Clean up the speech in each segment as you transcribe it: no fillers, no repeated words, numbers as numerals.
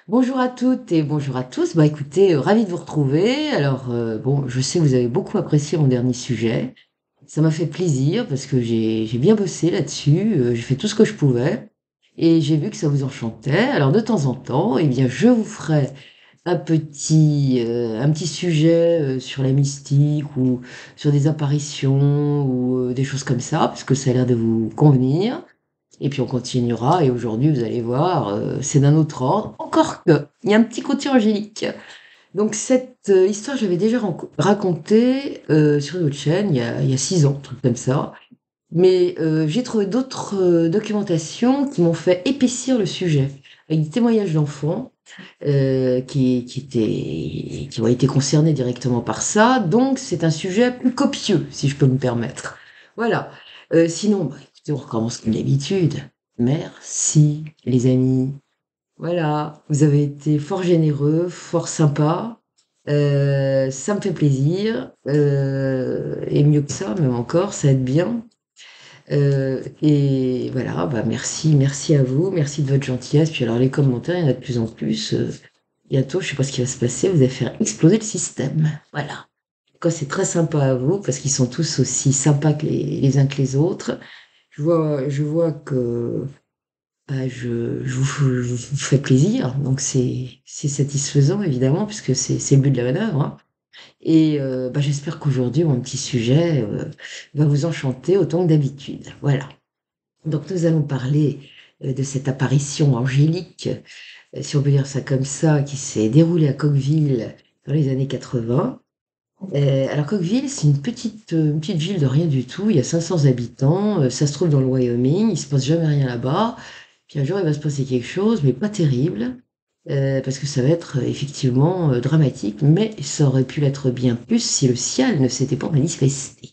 Bonjour à toutes et bonjour à tous. Bah écoutez, ravi de vous retrouver. Alors bon, je sais que vous avez beaucoup apprécié mon dernier sujet. Ça m'a fait plaisir parce que j'ai bien bossé là-dessus. J'ai fait tout ce que je pouvais et j'ai vu que ça vous enchantait. Alors de temps en temps, eh bien je vous ferai un petit sujet sur la mystique ou sur des apparitions ou des choses comme ça parce que ça a l'air de vous convenir. Et puis on continuera, et aujourd'hui, vous allez voir, c'est d'un autre ordre. Encore que, il y a un petit côté angélique. Donc cette histoire, j'avais déjà racontée sur une autre chaîne, il y a 6 ans, un truc comme ça. Mais j'ai trouvé d'autres documentations qui m'ont fait épaissir le sujet, avec des témoignages d'enfants qui ont été concernés directement par ça. Donc c'est un sujet plus copieux, si je peux me permettre. Voilà. Sinon, bah, écoutez, on recommence comme d'habitude. Merci, les amis. Voilà, vous avez été fort généreux, fort sympa. Ça me fait plaisir. Et mieux que ça, même encore, ça aide bien. Et voilà, bah merci, merci à vous, merci de votre gentillesse. Puis alors les commentaires, il y en a de plus en plus. Bientôt, je sais pas ce qui va se passer, vous allez faire exploser le système. Voilà. Quoi, c'est très sympa à vous parce qu'ils sont tous aussi sympas que les uns que les autres. Je vois que bah, je vous fais plaisir, donc c'est satisfaisant évidemment puisque c'est le but de la manœuvre, hein. Et bah, j'espère qu'aujourd'hui mon petit sujet va vous enchanter autant que d'habitude. Voilà. Donc nous allons parler de cette apparition angélique, si on peut dire ça comme ça, qui s'est déroulée à Coqueville dans les années 80. Alors Coqueville, c'est une petite ville de rien du tout, il y a 500 habitants, ça se trouve dans le Wyoming, il se passe jamais rien là-bas. Puis un jour il va se passer quelque chose, mais pas terrible, parce que ça va être effectivement dramatique, mais ça aurait pu l'être bien plus si le ciel ne s'était pas manifesté.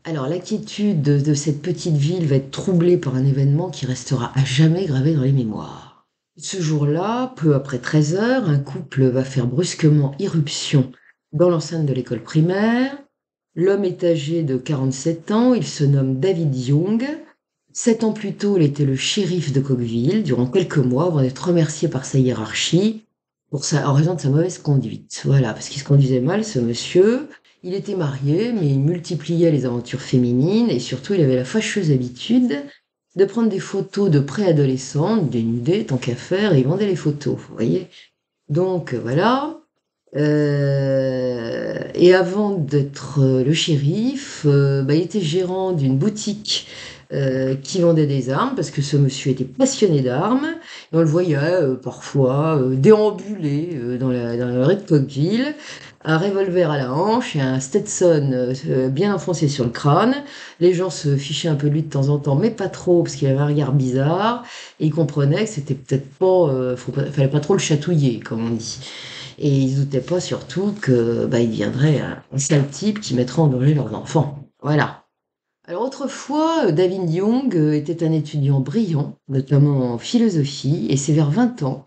Alors, l'inquiétude de cette petite ville va être troublée par un événement qui restera à jamais gravé dans les mémoires. Ce jour-là, peu après 13 heures, un couple va faire brusquement irruption dans l'enceinte de l'école primaire. L'homme est âgé de 47 ans, il se nomme David Young. 7 ans plus tôt, il était le shérif de Coqueville durant quelques mois avant d'être remercié par sa hiérarchie en raison de sa mauvaise conduite. Voilà, parce qu'il se conduisait mal, ce monsieur. Il était marié, mais il multipliait les aventures féminines et surtout il avait la fâcheuse habitude de prendre des photos de préadolescentes, dénudées, tant qu'à faire, et il vendait les photos, vous voyez. Donc voilà. Et avant d'être le shérif, bah, il était gérant d'une boutique qui vendait des armes, parce que ce monsieur était passionné d'armes, et on le voyait parfois déambuler dans la rue de Coqueville, un revolver à la hanche et un Stetson bien enfoncé sur le crâne. Les gens se fichaient un peu de lui de temps en temps, mais pas trop, parce qu'il avait un regard bizarre, et ils comprenaient que c'était peut-être pas, fallait pas trop le chatouiller, comme on dit. Et ils ne doutaient pas surtout que bah, il deviendrait un sale type qui mettrait en danger leurs enfants. Voilà. Alors autrefois, David Young était un étudiant brillant, notamment en philosophie, et c'est vers 20 ans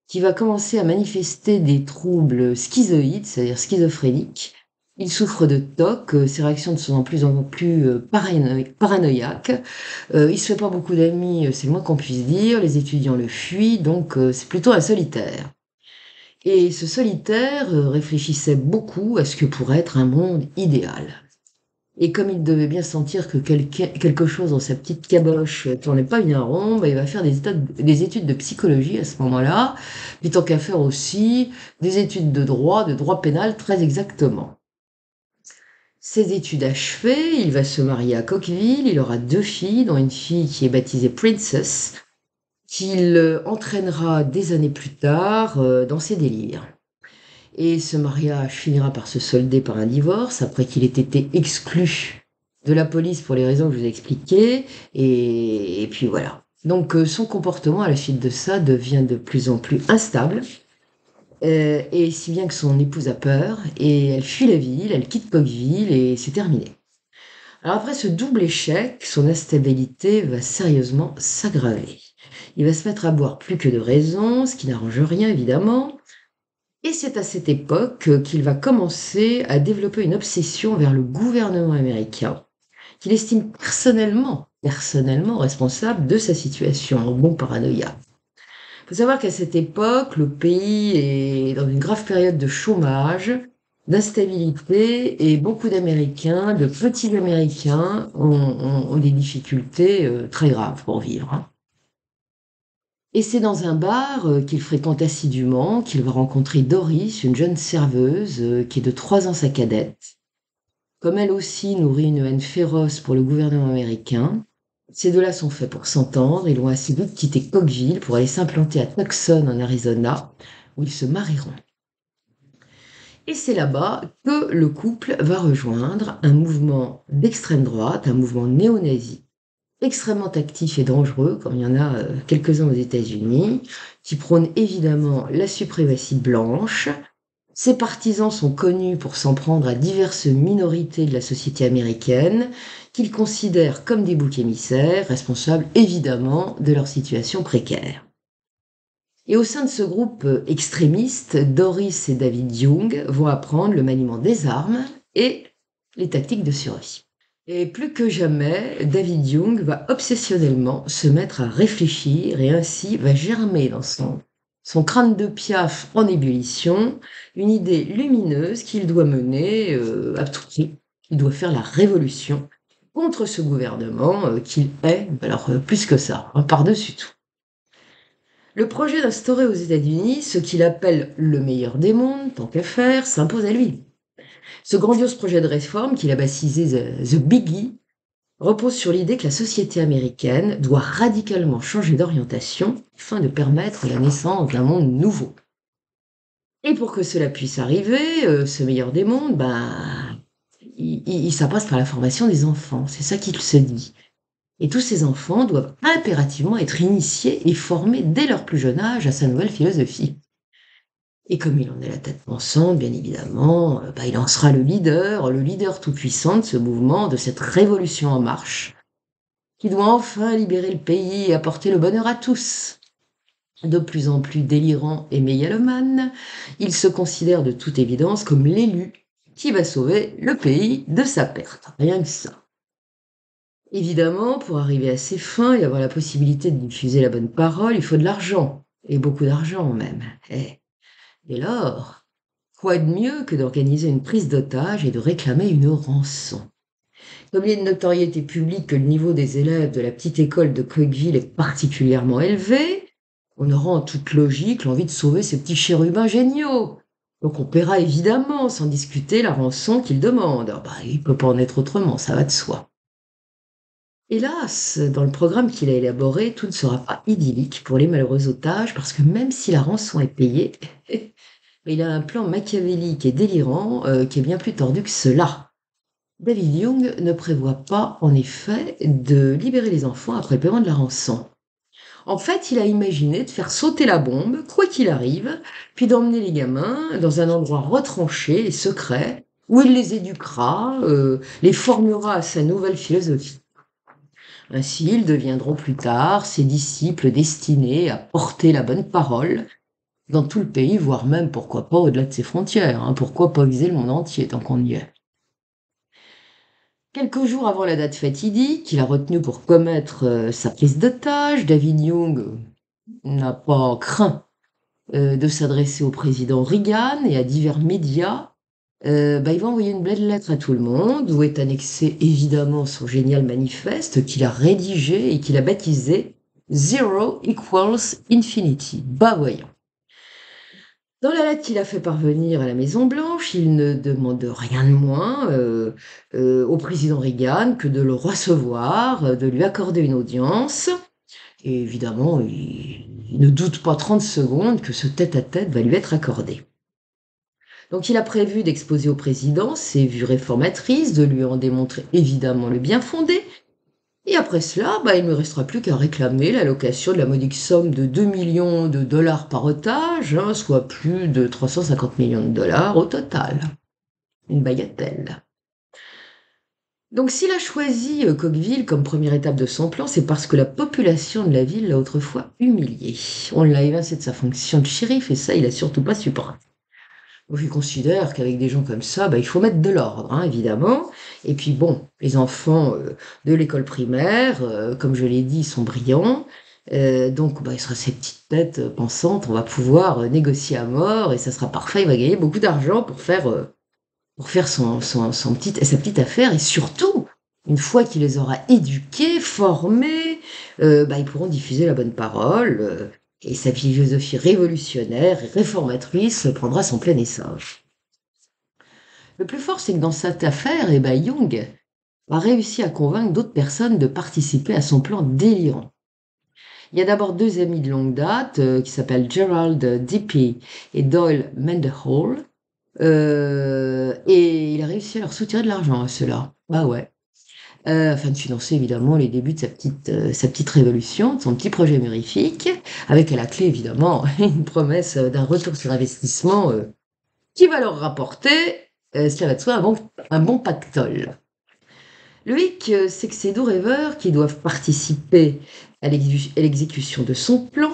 qu'il va commencer à manifester des troubles schizoïdes, c'est-à-dire schizophréniques. Il souffre de TOC, ses réactions sont de plus en plus paranoïaques. Il se fait pas beaucoup d'amis, c'est le moins qu'on puisse dire. Les étudiants le fuient, donc c'est plutôt un solitaire. Et ce solitaire réfléchissait beaucoup à ce que pourrait être un monde idéal. Et comme il devait bien sentir que quelque chose dans sa petite caboche tournait pas bien rond, bah, il va faire des études de psychologie à ce moment-là, puis tant qu'à faire aussi des études de droit pénal très exactement. Ses études achevées, il va se marier à Coqueville, il aura 2 filles, dont une fille qui est baptisée Princess, qu'il entraînera des années plus tard dans ses délires. Et ce mariage finira par se solder par un divorce après qu'il ait été exclu de la police pour les raisons que je vous ai expliquées. Et puis voilà. Donc son comportement à la suite de ça devient de plus en plus instable. Et si bien que son épouse a peur et elle fuit la ville, elle quitte Coqueville et c'est terminé. Alors après ce double échec, son instabilité va sérieusement s'aggraver. Il va se mettre à boire plus que de raison, ce qui n'arrange rien évidemment. Et c'est à cette époque qu'il va commencer à développer une obsession vers le gouvernement américain, qu'il estime personnellement responsable de sa situation, en bon paranoïa. Il faut savoir qu'à cette époque, le pays est dans une grave période de chômage, d'instabilité, et beaucoup d'Américains, de petits Américains, ont des difficultés très graves pour vivre, hein. Et c'est dans un bar qu'il fréquente assidûment qu'il va rencontrer Doris, une jeune serveuse qui est de 3 ans sa cadette. Comme elle aussi nourrit une haine féroce pour le gouvernement américain, ces deux-là sont faits pour s'entendre. Ils vont assez vite quitter Cokeville pour aller s'implanter à Tucson, en Arizona, où ils se marieront. Et c'est là-bas que le couple va rejoindre un mouvement d'extrême droite, un mouvement néo-nazi, extrêmement actif et dangereux, comme il y en a quelques-uns aux États-Unis, qui prône évidemment la suprématie blanche. Ses partisans sont connus pour s'en prendre à diverses minorités de la société américaine, qu'ils considèrent comme des boucs émissaires, responsables évidemment de leur situation précaire. Et au sein de ce groupe extrémiste, Doris et David Young vont apprendre le maniement des armes et les tactiques de survie. Et plus que jamais, David Young va obsessionnellement se mettre à réfléchir et ainsi va germer dans son crâne de piaf en ébullition une idée lumineuse qu'il doit mener à tout prix. Il doit faire la révolution contre ce gouvernement qu'il hait, alors plus que ça, hein, par-dessus tout. Le projet d'instaurer aux États-Unis ce qu'il appelle le meilleur des mondes, tant qu'à faire, s'impose à lui. Ce grandiose projet de réforme qu'il a baptisé The Biggie repose sur l'idée que la société américaine doit radicalement changer d'orientation afin de permettre la naissance d'un monde nouveau. Et pour que cela puisse arriver, ce meilleur des mondes, ça passe par la formation des enfants, c'est ça qu'il se dit. Et tous ces enfants doivent impérativement être initiés et formés dès leur plus jeune âge à sa nouvelle philosophie. Et comme il en est la tête pensante, bien évidemment, il en sera le leader tout-puissant de ce mouvement, de cette révolution en marche, qui doit enfin libérer le pays et apporter le bonheur à tous. De plus en plus délirant et mégalomane, il se considère de toute évidence comme l'élu qui va sauver le pays de sa perte. Rien que ça. Évidemment, pour arriver à ses fins et avoir la possibilité de diffuser la bonne parole, il faut de l'argent, et beaucoup d'argent même. Et l'or, quoi de mieux que d'organiser une prise d'otage et de réclamer une rançon? Comme il est de notoriété publique que le niveau des élèves de la petite école de Cokeville est particulièrement élevé, on aura en toute logique l'envie de sauver ces petits chérubins géniaux. Donc on paiera évidemment, sans discuter, la rançon qu'ils demandent. Il ne peut pas en être autrement, ça va de soi. Hélas, dans le programme qu'il a élaboré, tout ne sera pas idyllique pour les malheureux otages, parce que même si la rançon est payée, il a un plan machiavélique et délirant qui est bien plus tordu que cela. David Young ne prévoit pas, en effet, de libérer les enfants après le paiement de la rançon. En fait, il a imaginé de faire sauter la bombe, quoi qu'il arrive, puis d'emmener les gamins dans un endroit retranché et secret, où il les éduquera, les formera à sa nouvelle philosophie. Ainsi, ils deviendront plus tard ses disciples destinés à porter la bonne parole dans tout le pays, voire même, pourquoi pas, au-delà de ses frontières, hein, pourquoi pas viser le monde entier tant qu'on y est. Quelques jours avant la date fatidique qu'il a retenue pour commettre sa prise d'otage, David Young n'a pas craint de s'adresser au président Reagan et à divers médias. Il va envoyer une belle lettre à tout le monde, où est annexé évidemment son génial manifeste qu'il a rédigé et qu'il a baptisé Zero equals Infinity. Voyons. Dans la lettre qu'il a fait parvenir à la Maison-Blanche, il ne demande rien de moins au président Reagan que de le recevoir, de lui accorder une audience. Et évidemment, il ne doute pas 30 secondes que ce tête-à-tête va lui être accordé. Donc il a prévu d'exposer au président ses vues réformatrices, de lui en démontrer évidemment le bien fondé. Et après cela, il ne me restera plus qu'à réclamer l'allocation de la modique somme de 2 millions de dollars par otage, soit plus de 350 millions de dollars au total. Une bagatelle. Donc s'il a choisi Cokeville comme première étape de son plan, c'est parce que la population de la ville l'a autrefois humilié. On l'a évincé de sa fonction de shérif et ça, il a surtout pas supporté. Donc il considère qu'avec des gens comme ça, il faut mettre de l'ordre, évidemment. Et puis les enfants de l'école primaire, comme je l'ai dit, sont brillants. Donc bah, il sera ses petites têtes, pensantes, on va pouvoir, négocier à mort et ça sera parfait. Il va gagner beaucoup d'argent pour faire son sa petite affaire et surtout, une fois qu'il les aura éduqués, formés, bah, ils pourront diffuser la bonne parole, et sa philosophie révolutionnaire et réformatrice prendra son plein essor. Le plus fort, c'est que dans cette affaire, eh ben, Jung a réussi à convaincre d'autres personnes de participer à son plan délirant. Il y a d'abord 2 amis de longue date, qui s'appellent Gerald Dippy et Doyle Mendenhall, et il a réussi à leur soutirer de l'argent à ceux-là. Ah ouais. Afin de financer évidemment les débuts de sa petite révolution, de son petit projet mirifique, avec à la clé évidemment une promesse, d'un retour sur investissement, qui va leur rapporter, cela va de soi, un bon pactole. Le hic, c'est que ces 2 rêveurs qui doivent participer à l'exécution de son plan,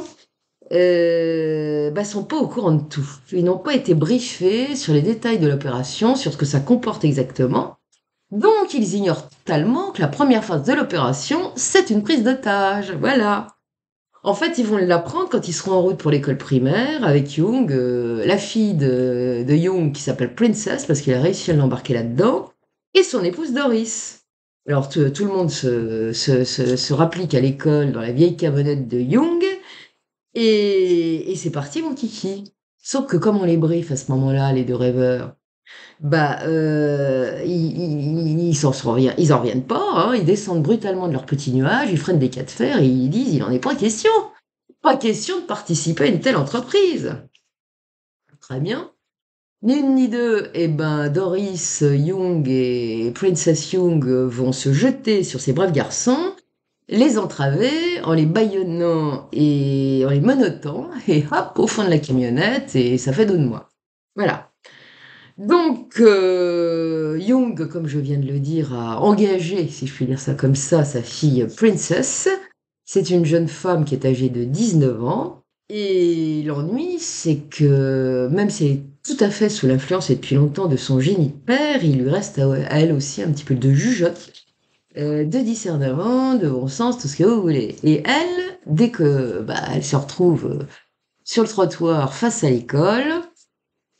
bah, sont pas au courant de tout. Ils n'ont pas été briefés sur les détails de l'opération, sur ce que ça comporte exactement. Donc ils ignorent totalement que la première phase de l'opération, c'est une prise d'otage, voilà. En fait, ils vont l'apprendre quand ils seront en route pour l'école primaire avec Jung, la fille de Jung qui s'appelle Princess parce qu'il a réussi à l'embarquer là-dedans, et son épouse Doris. Alors tout le monde se rapplique à l'école dans la vieille camionnette de Jung, et c'est parti mon kiki. Sauf que comme on les briefe à ce moment-là, les 2 rêveurs, bah, ils en reviennent pas, hein, ils descendent brutalement de leur petit nuage, ils freinent des cas de fer et ils disent: «Il en est pas question! Pas question de participer à une telle entreprise!» Très bien. Ni une ni deux, eh ben, Doris Young et Princess Young vont se jeter sur ces braves garçons, les entraver en les bâillonnant et en les menottant et hop, au fond de la camionnette et ça fait 2 de moins. Voilà. Donc, Jung, comme je viens de le dire, a engagé, si je puis dire ça comme ça, sa fille Princess. C'est une jeune femme qui est âgée de 19 ans et l'ennui, c'est que même si elle est tout à fait sous l'influence et depuis longtemps de son génie de père, il lui reste à elle aussi un petit peu de jugeote, de discernement, de bon sens, tout ce que vous voulez. Et elle, dès que, bah, elle se retrouve, sur le trottoir face à l'école,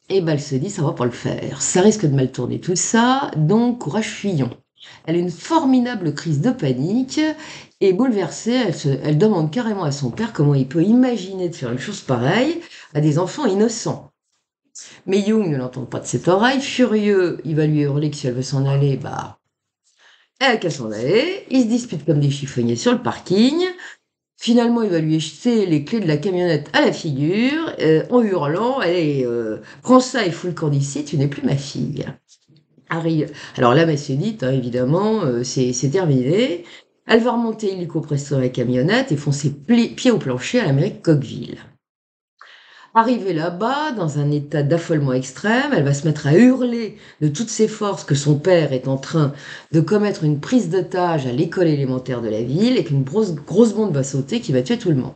et ben, elle se dit: «Ça va pas le faire, ça risque de mal tourner tout ça, donc courage fuyons». Elle a une formidable crise de panique et bouleversée, elle demande carrément à son père comment il peut imaginer de faire une chose pareille à des enfants innocents. Mais Jung ne l'entend pas de cette oreille, furieux, il va lui hurler que si elle veut s'en aller, bah, elle a qu'à s'en aller. Ils se disputent comme des chiffonniers sur le parking. Finalement, il va lui jeter les clés de la camionnette à la figure, en hurlant: «Allez, prends ça et fous le camp d'ici, tu n'es plus ma fille». Arrive alors la messe est dite, hein, évidemment, c'est terminé. Elle va remonter illico presto dans la camionnette et foncer pied au plancher à l'Amérique Coqueville. Arrivée là-bas, dans un état d'affolement extrême, elle va se mettre à hurler de toutes ses forces que son père est en train de commettre une prise d'otage à l'école élémentaire de la ville et qu'une grosse bombe va sauter qui va tuer tout le monde.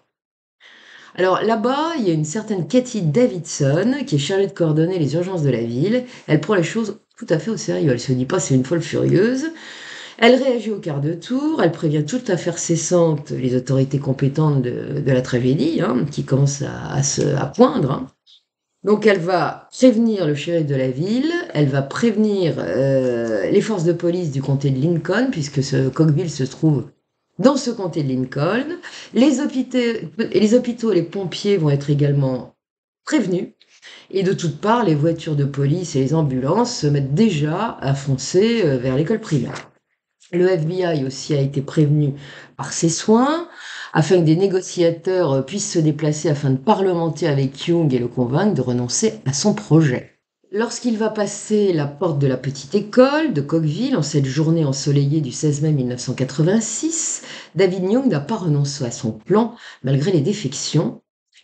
Alors là-bas, il y a une certaine Cathy Davidson qui est chargée de coordonner les urgences de la ville. Elle prend les choses tout à fait au sérieux. Elle se dit pas c'est une folle furieuse. Elle réagit au quart de tour. Elle prévient toute affaire cessante les autorités compétentes de la tragédie, hein, qui commence à poindre, hein. Donc elle va prévenir le shérif de la ville. Elle va prévenir les forces de police du comté de Lincoln, puisque Coqueville se trouve dans ce comté de Lincoln. Les hôpitaux et les pompiers vont être également prévenus. Et de toutes parts, les voitures de police et les ambulances se mettent déjà à foncer vers l'école primaire. Le FBI aussi a été prévenu par ses soins, afin que des négociateurs puissent se déplacer afin de parlementer avec Jung et le convaincre de renoncer à son projet. Lorsqu'il va passer la porte de la petite école de Coqueville en cette journée ensoleillée du 16 mai 1986, David Jung n'a pas renoncé à son plan malgré les défections.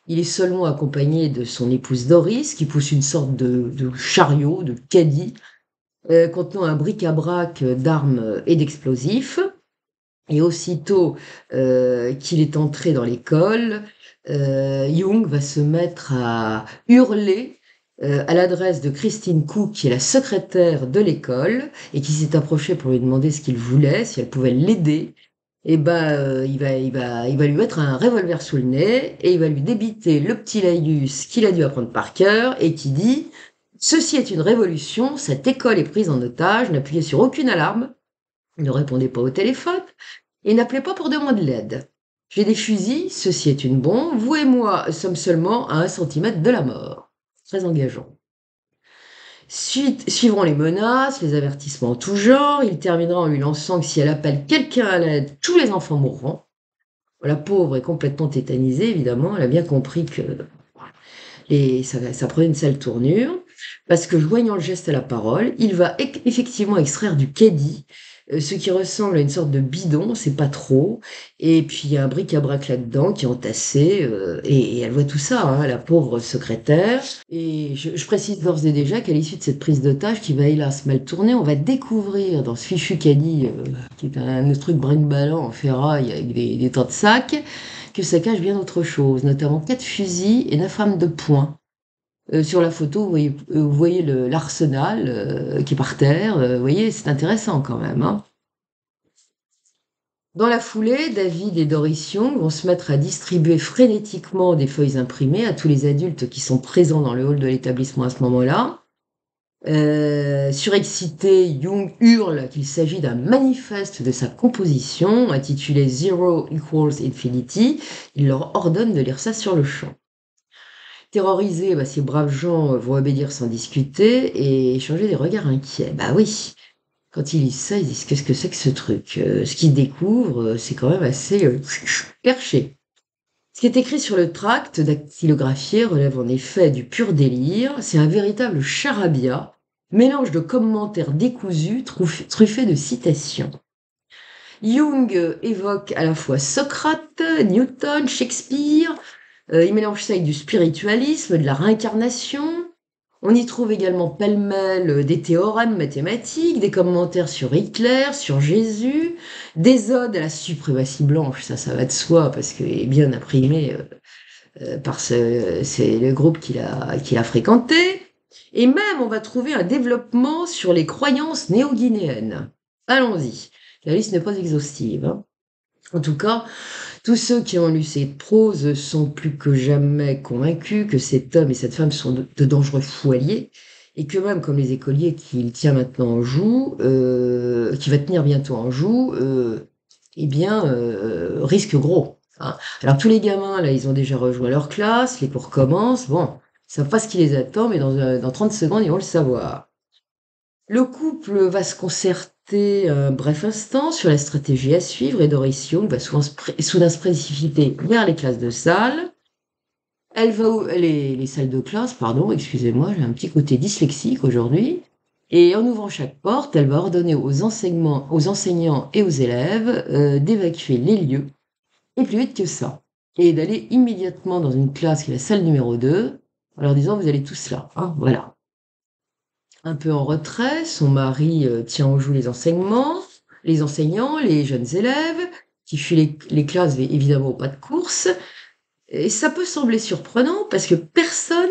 Il est seulement accompagné de son épouse Doris qui pousse une sorte de chariot, de caddie, contenant un bric-à-brac d'armes et d'explosifs. Et aussitôt qu'il est entré dans l'école, Jung va se mettre à hurler à l'adresse de Christine Cook, qui est la secrétaire de l'école et qui s'est approchée pour lui demander ce qu'il voulait, si elle pouvait l'aider. et ben, il va lui mettre un revolver sous le nez et il va lui débiter le petit laïus qu'il a dû apprendre par cœur et qui dit: «Ceci est une révolution, cette école est prise en otage, n'appuyez sur aucune alarme, ne répondez pas au téléphone et n'appelez pas pour demander de l'aide. J'ai des fusils, ceci est une bombe, vous et moi sommes seulement à 1 centimètre de la mort.» Très engageant. Suivront les menaces, les avertissements en tout genre. Il terminera en lui lançant que si elle appelle quelqu'un à l'aide, tous les enfants mourront. La pauvre est complètement tétanisée, évidemment. Elle a bien compris que ça prenait une sale tournure. Parce que, joignant le geste à la parole, il va effectivement extraire du caddie, ce qui ressemble à une sorte de bidon, c'est pas trop. Et puis, il y a un bric-à-brac là-dedans qui est entassé. Et elle voit tout ça, hein, la pauvre secrétaire. Et je précise d'ores et déjà qu'à l'issue de cette prise d'otage, qui va hélas mal tourner, on va découvrir dans ce fichu caddie, qui est un truc brinque-ballant en ferraille avec des tas de sacs, que ça cache bien autre chose, notamment 4 fusils et 9 armes de poing. Sur la photo, vous voyez l'arsenal qui est par terre. Vous voyez, c'est intéressant quand même, hein. Dans la foulée, David et Doris Young vont se mettre à distribuer frénétiquement des feuilles imprimées à tous les adultes qui sont présents dans le hall de l'établissement à ce moment-là. Surexcité, Young hurle qu'il s'agit d'un manifeste de sa composition intitulé Zero equals Infinity. Il leur ordonne de lire ça sur le champ. Terrorisés, ces braves gens vont obéir sans discuter et échanger des regards inquiets. Bah oui, quand ils lisent ça, ils disent: «Qu'est-ce que c'est que ce truc?» Ce qu'ils découvrent, c'est quand même assez perché. Ce qui est écrit sur le tract dactylographié relève en effet du pur délire. C'est un véritable charabia, mélange de commentaires décousus, truffés de citations. Jung évoque à la fois Socrate, Newton, Shakespeare. Il mélange ça avec du spiritualisme, de la réincarnation. On y trouve également pêle-mêle des théorèmes mathématiques, des commentaires sur Hitler, sur Jésus, des odes à la suprématie blanche, ça va de soi, parce qu'il est bien imprimé par c'est le groupe qu'il a fréquenté. Et même, on va trouver un développement sur les croyances néo-guinéennes. Allons-y, la liste n'est pas exhaustive, hein. En tout cas, tous ceux qui ont lu cette prose sont plus que jamais convaincus que cet homme et cette femme sont de dangereux fous alliés, et que même comme les écoliers qu'il tient maintenant en joue, qui va tenir bientôt en joue, eh bien, risque gros, hein. Alors tous les gamins, là, ils ont déjà rejoint leur classe, les cours commencent, bon, ils savent pas ce qui les attend, mais dans 30 secondes, ils vont le savoir. Le couple va se concerter un bref instant sur la stratégie à suivre et Doris Young va soudain se précipiter vers les classes de salle. Elle va les salles de classe, pardon, excusez-moi, j'ai un petit côté dyslexique aujourd'hui. Et en ouvrant chaque porte, elle va ordonner aux enseignants et aux élèves d'évacuer les lieux, et plus vite que ça, et d'aller immédiatement dans une classe qui est la salle numéro 2, en leur disant: «Vous allez tous là, hein, voilà.» Un peu en retrait, son mari tient en joue les enseignants, les jeunes élèves, qui fuient les classes évidemment au pas de course. Et ça peut sembler surprenant parce que personne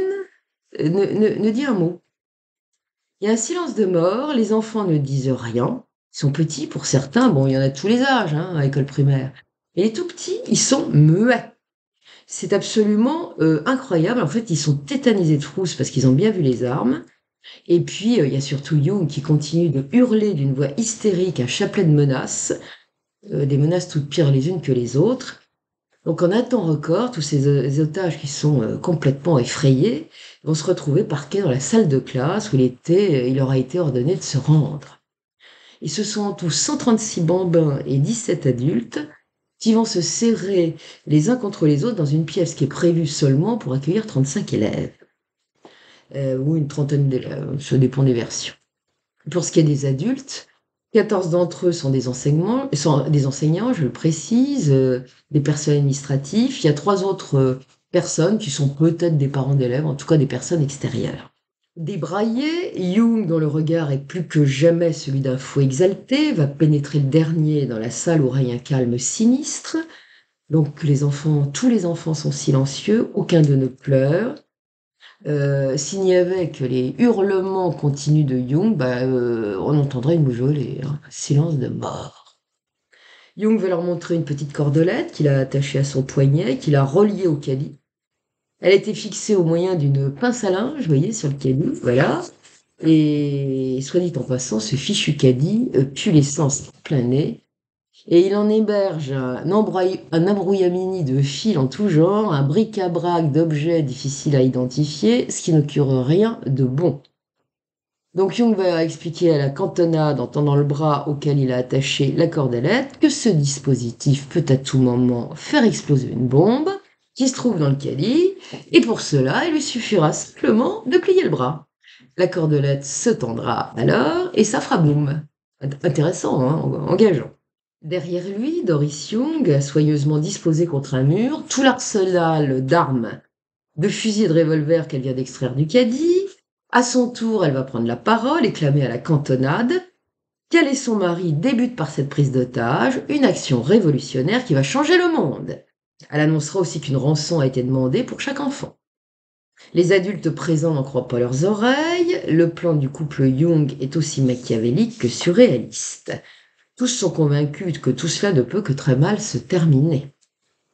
ne dit un mot. Il y a un silence de mort, les enfants ne disent rien. Ils sont petits pour certains, bon, il y en a de tous les âges, hein, à l'école primaire. Et les tout petits, ils sont muets. C'est absolument incroyable. En fait, ils sont tétanisés de frousse parce qu'ils ont bien vu les armes. Et puis, il y a surtout Young qui continue de hurler d'une voix hystérique un chapelet de menaces, des menaces toutes pires les unes que les autres. Donc en un temps record, tous ces otages qui sont complètement effrayés vont se retrouver parqués dans la salle de classe où il leur a été ordonné de se rendre. Et ce sont en tout 136 bambins et 17 adultes qui vont se serrer les uns contre les autres dans une pièce qui est prévue seulement pour accueillir 35 élèves. Ou une trentaine d'élèves, ça dépend des versions. Pour ce qui est des adultes, 14 d'entre eux sont des enseignants, je le précise, des personnels administratifs. Il y a 3 autres personnes qui sont peut-être des parents d'élèves, en tout cas des personnes extérieures. Débraillé, Jung, dont le regard est plus que jamais celui d'un fou exalté, va pénétrer le dernier dans la salle où règne un calme sinistre. Donc tous les enfants sont silencieux, aucun d'eux ne pleure. S'il n'y avait que les hurlements continus de Jung, on entendrait une mouche voler, hein. Silence de mort. Jung va leur montrer une petite cordelette qu'il a attachée à son poignet, qu'il a reliée au caddie. Elle était fixée au moyen d'une pince à linge, vous voyez, sur le caddie, voilà. Et soit dit en passant, ce fichu caddie pue l'essence plein nez. Et il en héberge un embrouillamini de fils en tout genre, un bric-à-brac d'objets difficiles à identifier, ce qui n'augure rien de bon. Donc Jung va expliquer à la cantonade en tendant le bras auquel il a attaché la cordelette que ce dispositif peut à tout moment faire exploser une bombe qui se trouve dans le caddie, et pour cela, il lui suffira simplement de plier le bras. La cordelette se tendra alors et ça fera boum. Intéressant, hein, engageant. Derrière lui, Doris Jung, soigneusement disposée contre un mur, tout l'arsenal d'armes, de fusils et de revolvers qu'elle vient d'extraire du caddie. À son tour, elle va prendre la parole et clamer à la cantonade qu'elle et son mari débutent par cette prise d'otage, une action révolutionnaire qui va changer le monde. Elle annoncera aussi qu'une rançon a été demandée pour chaque enfant. Les adultes présents n'en croient pas leurs oreilles, le plan du couple Jung est aussi machiavélique que surréaliste. Tous sont convaincus que tout cela ne peut que très mal se terminer.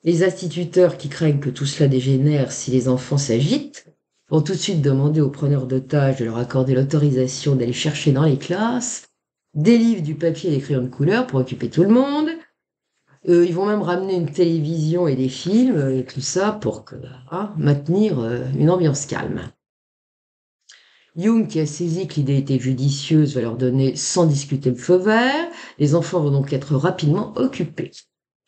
Les instituteurs qui craignent que tout cela dégénère si les enfants s'agitent vont tout de suite demander aux preneurs d'otages de leur accorder l'autorisation d'aller chercher dans les classes des livres, du papier et des crayons de couleur pour occuper tout le monde. Ils vont même ramener une télévision et des films et tout ça pour maintenir une ambiance calme. Jung, qui a saisi que l'idée était judicieuse, va leur donner sans discuter le feu vert. Les enfants vont donc être rapidement occupés.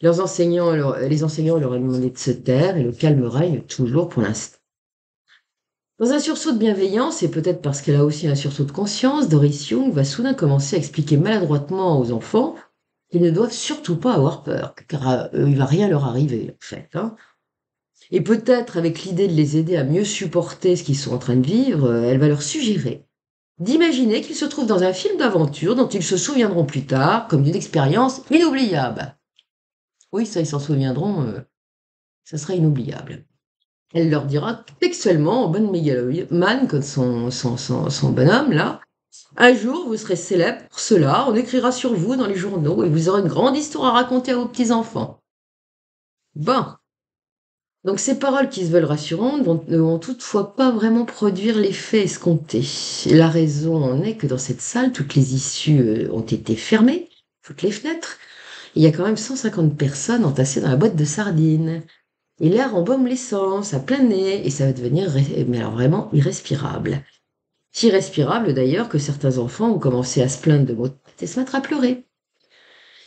Les enseignants leur ont demandé de se taire et le calme règne toujours pour l'instant. Dans un sursaut de bienveillance, et peut-être parce qu'elle a aussi un sursaut de conscience, Doris Jung va soudain commencer à expliquer maladroitement aux enfants qu'ils ne doivent surtout pas avoir peur, car il va rien leur arriver, en fait. Et peut-être avec l'idée de les aider à mieux supporter ce qu'ils sont en train de vivre, elle va leur suggérer d'imaginer qu'ils se trouvent dans un film d'aventure dont ils se souviendront plus tard comme d'une expérience inoubliable. Oui, ça, ils s'en souviendront, ça sera inoubliable. Elle leur dira textuellement, en bonne mégalomane, comme son bonhomme, là, un jour, vous serez célèbre pour cela, on écrira sur vous dans les journaux et vous aurez une grande histoire à raconter à vos petits-enfants. Bon. Donc ces paroles qui se veulent rassurantes ne vont toutefois pas vraiment produire l'effet escompté. La raison en est que dans cette salle, toutes les issues ont été fermées, toutes les fenêtres. Il y a quand même 150 personnes entassées dans la boîte de sardines. Et l'air embaume l'essence à plein nez et ça va devenir mais alors vraiment irrespirable. Si irrespirable d'ailleurs que certains enfants ont commencé à se plaindre de maux de tête et se mettre à pleurer.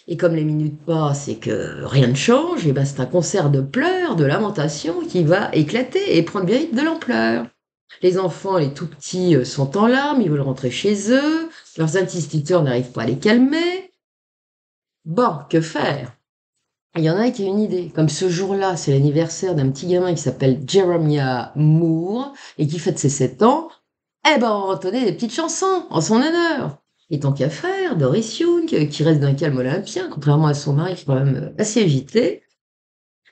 Et comme les minutes passent et que rien ne change, et ben c'est un concert de pleurs, de lamentations qui va éclater et prendre bien vite de l'ampleur. Les enfants, les tout petits, sont en larmes, ils veulent rentrer chez eux, leurs instituteurs n'arrivent pas à les calmer. Bon, que faire? Il y en a qui a une idée. Comme ce jour-là, c'est l'anniversaire d'un petit gamin qui s'appelle Jeremiah Moore et qui fête ses 7 ans, eh ben on va entonner des petites chansons en son honneur. Et tant qu'à faire, Doris Jung, qui reste d'un calme olympien, contrairement à son mari qui est quand même assez agité,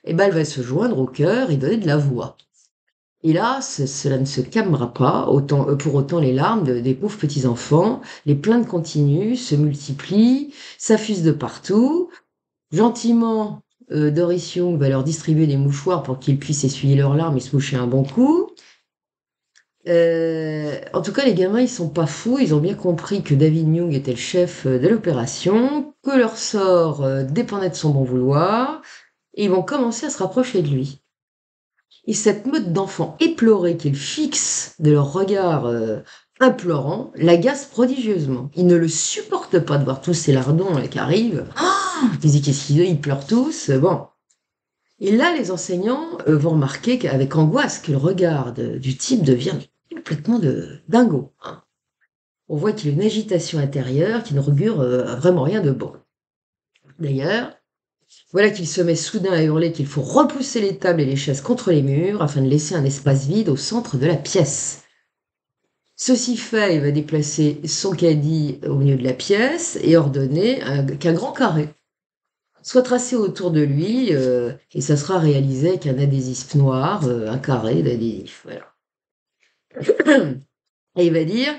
eh ben elle va se joindre au chœur et donner de la voix. Et là, cela ne se calmera pas, pour autant les larmes des pauvres petits-enfants, les plaintes continuent, se multiplient, s'affusent de partout. Gentiment, Doris Jung va leur distribuer des mouchoirs pour qu'ils puissent essuyer leurs larmes et se moucher un bon coup. En tout cas, les gamins, ils sont pas fous, ils ont bien compris que David Jung était le chef de l'opération, que leur sort dépendait de son bon vouloir, et ils vont commencer à se rapprocher de lui. Et cette meute d'enfants éplorés qu'ils fixent de leur regard implorant l'agace prodigieusement. Ils ne le supportent pas de voir tous ces lardons qui arrivent. Ils disent qu'est-ce qu'ils ils pleurent tous. Bon. Et là, les enseignants vont remarquer avec angoisse que le regard du type devient complètement dingo. On voit qu'il y a une agitation intérieure qui n'augure vraiment rien de bon. D'ailleurs, voilà qu'il se met soudain à hurler qu'il faut repousser les tables et les chaises contre les murs afin de laisser un espace vide au centre de la pièce. Ceci fait, il va déplacer son caddie au milieu de la pièce et ordonner qu'un grand carré soit tracé autour de lui et ça sera réalisé avec un adhésif noir, un carré d'adhésif. Voilà. Et il va dire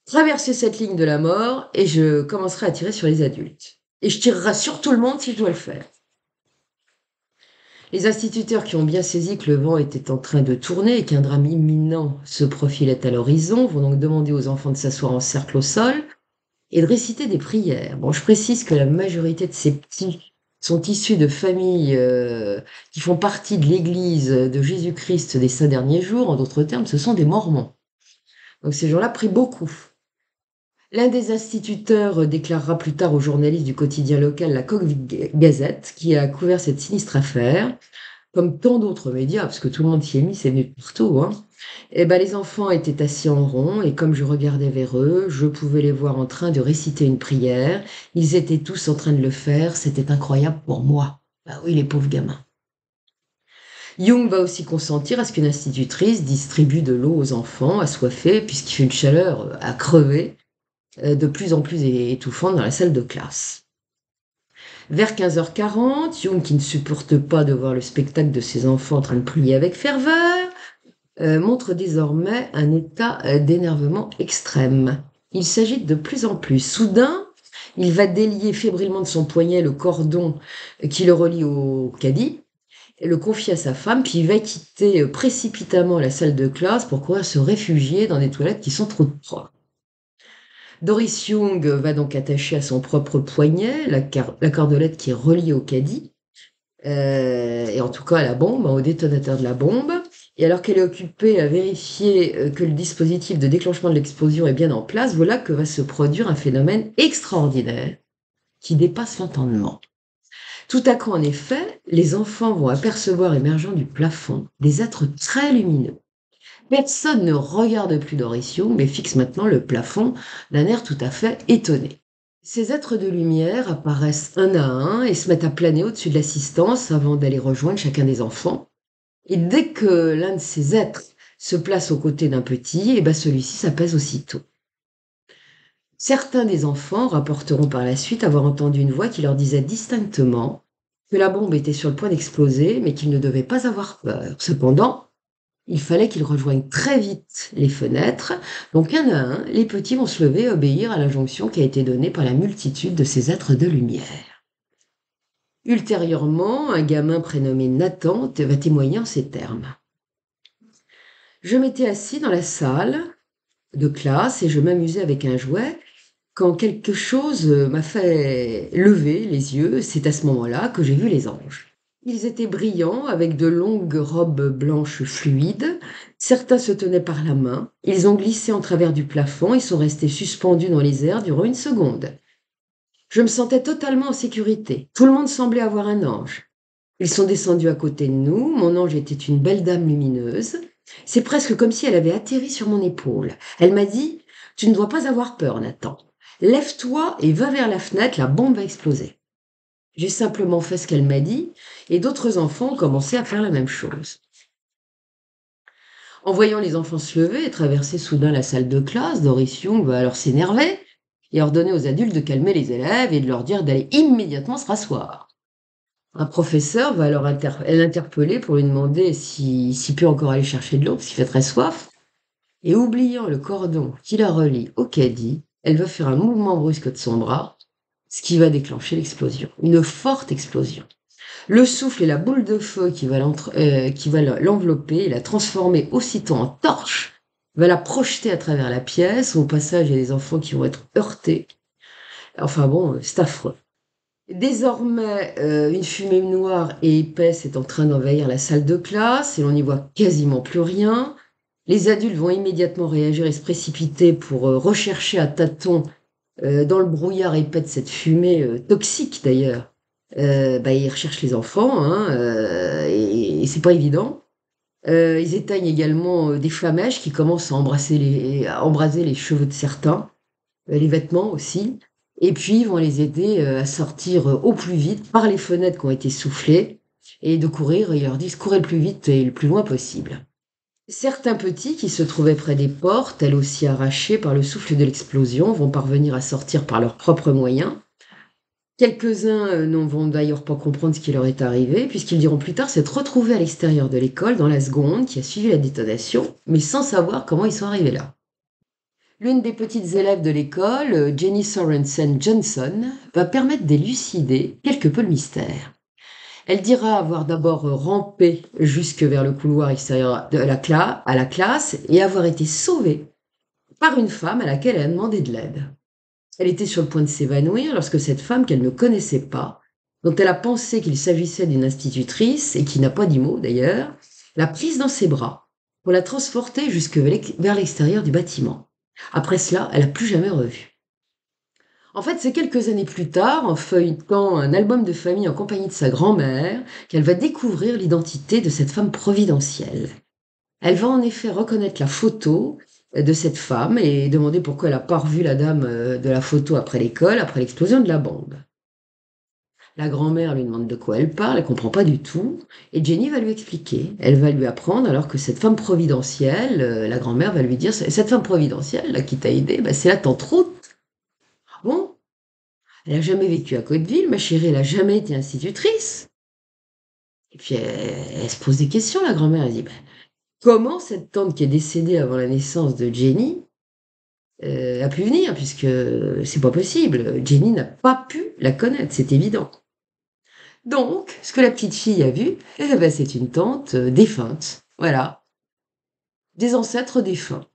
traverser cette ligne de la mort et je commencerai à tirer sur les adultes. et je tirerai sur tout le monde si je dois le faire. Les instituteurs qui ont bien saisi que le vent était en train de tourner et qu'un drame imminent se profilait à l'horizon vont donc demander aux enfants de s'asseoir en cercle au sol et de réciter des prières. Bon, je précise que la majorité de ces petits sont issus de familles qui font partie de l'Église de Jésus-Christ des 5 derniers jours. En d'autres termes, ce sont des Mormons. Donc ces gens-là prient beaucoup. L'un des instituteurs déclarera plus tard aux journalistes du quotidien local La Coque Gazette, qui a couvert cette sinistre affaire, comme tant d'autres médias, parce que tout le monde s'y est mis, c'est venu de partout, hein. Et ben, les enfants étaient assis en rond, et comme je regardais vers eux, je pouvais les voir en train de réciter une prière. Ils étaient tous en train de le faire, c'était incroyable pour moi. Bah oui, les pauvres gamins. Jung va aussi consentir à ce qu'une institutrice distribue de l'eau aux enfants assoiffés, puisqu'il fait une chaleur à crever, de plus en plus étouffante dans la salle de classe. Vers 15h40, Jung, qui ne supporte pas de voir le spectacle de ses enfants en train de prier avec ferveur, montre désormais un état d'énervement extrême. Il s'agite de plus en plus. Soudain, il va délier fébrilement de son poignet le cordon qui le relie au caddie, et le confie à sa femme, puis il va quitter précipitamment la salle de classe pour courir se réfugier dans des toilettes qui sont trop propres. Doris Young va donc attacher à son propre poignet la cordelette qui est reliée au caddie, et en tout cas à la bombe, hein, au détonateur de la bombe. Et alors qu'elle est occupée à vérifier que le dispositif de déclenchement de l'explosion est bien en place, voilà que va se produire un phénomène extraordinaire qui dépasse l'entendement. Tout à coup, en effet, les enfants vont apercevoir émergeant du plafond des êtres très lumineux. Personne ne regarde plus Doris Young, mais fixe maintenant le plafond d'un air tout à fait étonné. Ces êtres de lumière apparaissent un à un et se mettent à planer au-dessus de l'assistance avant d'aller rejoindre chacun des enfants. Et dès que l'un de ces êtres se place aux côtés d'un petit, et ben celui-ci s'apaise aussitôt. Certains des enfants rapporteront par la suite avoir entendu une voix qui leur disait distinctement que la bombe était sur le point d'exploser, mais qu'ils ne devaient pas avoir peur. Cependant, il fallait qu'ils rejoignent très vite les fenêtres, donc un à un, les petits vont se lever et obéir à l'injonction qui a été donnée par la multitude de ces êtres de lumière. Ultérieurement, un gamin prénommé Nathan va témoigner en ces termes. Je m'étais assis dans la salle de classe et je m'amusais avec un jouet quand quelque chose m'a fait lever les yeux. C'est à ce moment-là que j'ai vu les anges. Ils étaient brillants, avec de longues robes blanches fluides. Certains se tenaient par la main. Ils ont glissé en travers du plafond et sont restés suspendus dans les airs durant 1 seconde. Je me sentais totalement en sécurité. Tout le monde semblait avoir un ange. Ils sont descendus à côté de nous. Mon ange était une belle dame lumineuse. C'est presque comme si elle avait atterri sur mon épaule. Elle m'a dit « Tu ne dois pas avoir peur, Nathan. Lève-toi et va vers la fenêtre, la bombe va exploser. » J'ai simplement fait ce qu'elle m'a dit et d'autres enfants ont commencé à faire la même chose. En voyant les enfants se lever et traverser soudain la salle de classe, Doris Young va alors s'énerver et ordonner aux adultes de calmer les élèves et de leur dire d'aller immédiatement se rasseoir. Un professeur va alors l'interpeller pour lui demander s'il peut encore aller chercher de l'eau parce qu'il fait très soif. Et oubliant le cordon qui la relie au caddie, elle va faire un mouvement brusque de son bras, ce qui va déclencher l'explosion, une forte explosion. Le souffle et la boule de feu qui va l'envelopper et la transformer aussitôt en torche va la projeter à travers la pièce. Au passage, il y a des enfants qui vont être heurtés. Enfin bon, c'est affreux. Désormais, une fumée noire et épaisse est en train d'envahir la salle de classe et l'on n'y voit quasiment plus rien. Les adultes vont immédiatement réagir et se précipiter pour rechercher à tâtons dans le brouillard épais de cette fumée toxique d'ailleurs. Ils recherchent les enfants, hein, et c'est pas évident. Ils éteignent également des flamèches qui commencent à embraser les cheveux de certains, les vêtements aussi. Et puis ils vont les aider à sortir au plus vite par les fenêtres qui ont été soufflées et de courir. Ils leur disent courez le plus vite et le plus loin possible. Certains petits qui se trouvaient près des portes, elles aussi arrachées par le souffle de l'explosion, vont parvenir à sortir par leurs propres moyens. Quelques-uns ne vont d'ailleurs pas comprendre ce qui leur est arrivé, puisqu'ils diront plus tard s'être retrouvés à l'extérieur de l'école dans la seconde qui a suivi la détonation, mais sans savoir comment ils sont arrivés là. L'une des petites élèves de l'école, Jenny Sorensen Johnson, va permettre d'élucider quelque peu le mystère. Elle dira avoir d'abord rampé jusque vers le couloir extérieur de à la classe et avoir été sauvée par une femme à laquelle elle a demandé de l'aide. Elle était sur le point de s'évanouir lorsque cette femme qu'elle ne connaissait pas, dont elle a pensé qu'il s'agissait d'une institutrice et qui n'a pas dit mot d'ailleurs, l'a prise dans ses bras pour la transporter jusque vers l'extérieur du bâtiment. Après cela, elle n'a plus jamais revu. En fait, c'est quelques années plus tard, en feuilletant un album de famille en compagnie de sa grand-mère, qu'elle va découvrir l'identité de cette femme providentielle. Elle va en effet reconnaître la photo de cette femme et demander pourquoi elle n'a pas revu la dame de la photo après l'école, après l'explosion de la bombe. La grand-mère lui demande de quoi elle parle, elle comprend pas du tout, et Jenny va lui expliquer. Elle va lui apprendre alors que cette femme providentielle, la grand-mère va lui dire, cette femme providentielle là qui t'a aidé, bah, c'est la tante Ruth. Ah bon? Elle a jamais vécu à Côteville, ma chérie, elle a jamais été institutrice. Et puis elle se pose des questions, la grand-mère, elle dit, bah, comment cette tante qui est décédée avant la naissance de Jenny a pu venir, puisque c'est pas possible. Jenny n'a pas pu la connaître, c'est évident. Donc, ce que la petite fille a vu, eh ben, c'est une tante défunte. Voilà, des ancêtres défunts.